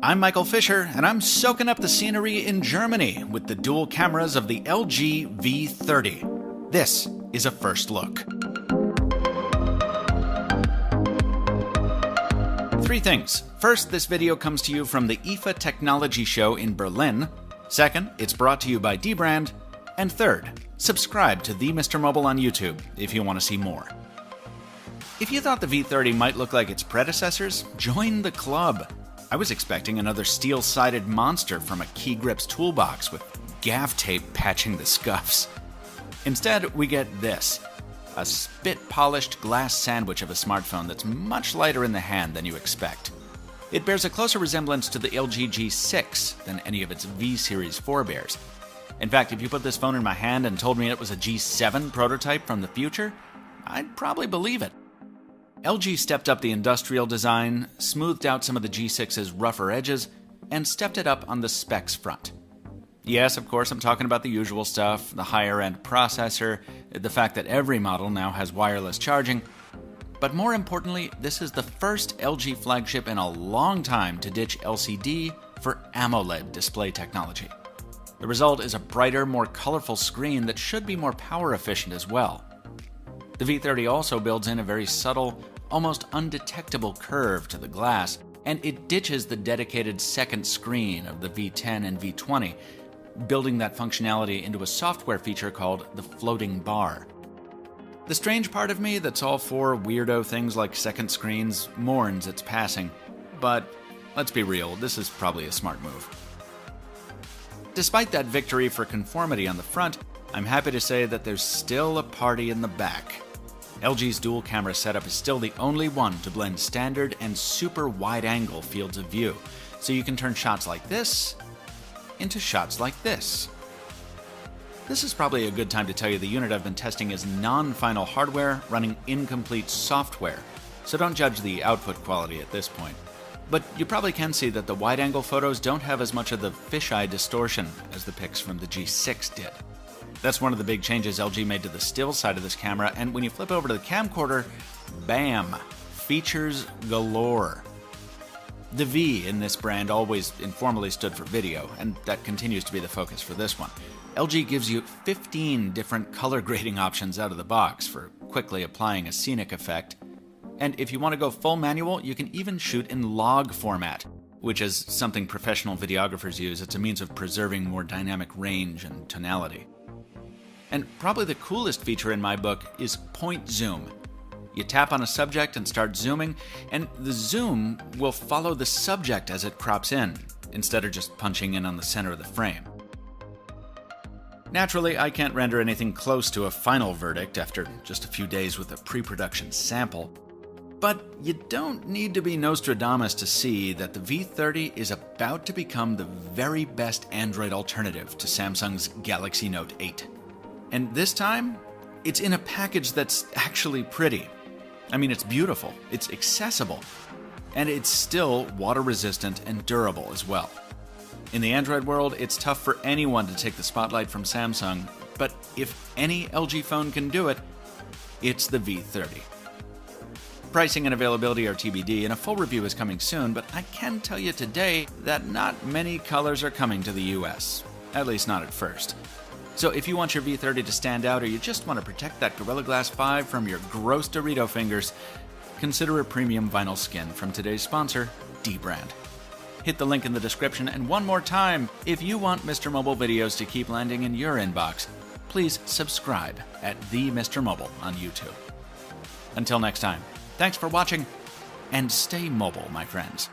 I'm Michael Fisher, and I'm soaking up the scenery in Germany with the dual cameras of the LG V30. This is a first look. Three things. First, this video comes to you from the IFA Technology Show in Berlin. Second, it's brought to you by dbrand. And third, subscribe to the MrMobile on YouTube if you want to see more. If you thought the V30 might look like its predecessors, join the club. I was expecting another steel-sided monster from a Key Grips toolbox with gaff tape patching the scuffs. Instead, we get this. A spit-polished glass sandwich of a smartphone that's much lighter in the hand than you expect. It bears a closer resemblance to the LG G6 than any of its V-series forebears. In fact, if you put this phone in my hand and told me it was a G7 prototype from the future, I'd probably believe it. LG stepped up the industrial design, smoothed out some of the G6's rougher edges, and stepped it up on the specs front. Yes, of course, I'm talking about the usual stuff, the higher-end processor, the fact that every model now has wireless charging. But more importantly, this is the first LG flagship in a long time to ditch LCD for AMOLED display technology. The result is a brighter, more colorful screen that should be more power efficient as well. The V30 also builds in a very subtle, almost undetectable curve to the glass, and it ditches the dedicated second screen of the V10 and V20, building that functionality into a software feature called the floating bar. The strange part of me that's all for weirdo things like second screens mourns its passing, but let's be real, this is probably a smart move. Despite that victory for conformity on the front, I'm happy to say that there's still a party in the back. LG's dual camera setup is still the only one to blend standard and super wide-angle fields of view, so you can turn shots like this into shots like this. This is probably a good time to tell you the unit I've been testing is non-final hardware running incomplete software, so don't judge the output quality at this point. But you probably can see that the wide-angle photos don't have as much of the fisheye distortion as the pics from the G6 did. That's one of the big changes LG made to the still side of this camera, and when you flip over to the camcorder, bam! Features galore. The V in this brand always informally stood for video, and that continues to be the focus for this one. LG gives you 15 different color grading options out of the box for quickly applying a scenic effect. And if you want to go full manual, you can even shoot in log format, which is something professional videographers use. It's a means of preserving more dynamic range and tonality. And probably the coolest feature in my book is point zoom. You tap on a subject and start zooming, and the zoom will follow the subject as it crops in, instead of just punching in on the center of the frame. Naturally, I can't render anything close to a final verdict after just a few days with a pre-production sample, but you don't need to be Nostradamus to see that the V30 is about to become the very best Android alternative to Samsung's Galaxy Note 8. And this time, it's in a package that's actually pretty. I mean, it's beautiful, it's accessible, and it's still water-resistant and durable as well. In the Android world, it's tough for anyone to take the spotlight from Samsung, but if any LG phone can do it, it's the V30. Pricing and availability are TBD, and a full review is coming soon, but I can tell you today that not many colors are coming to the US, at least not at first. So if you want your V30 to stand out, or you just want to protect that Gorilla Glass 5 from your gross Dorito fingers, consider a premium vinyl skin from today's sponsor, dbrand. Hit the link in the description, and one more time, if you want MrMobile videos to keep landing in your inbox, please subscribe at the MrMobile on YouTube. Until next time, thanks for watching, and stay mobile, my friends.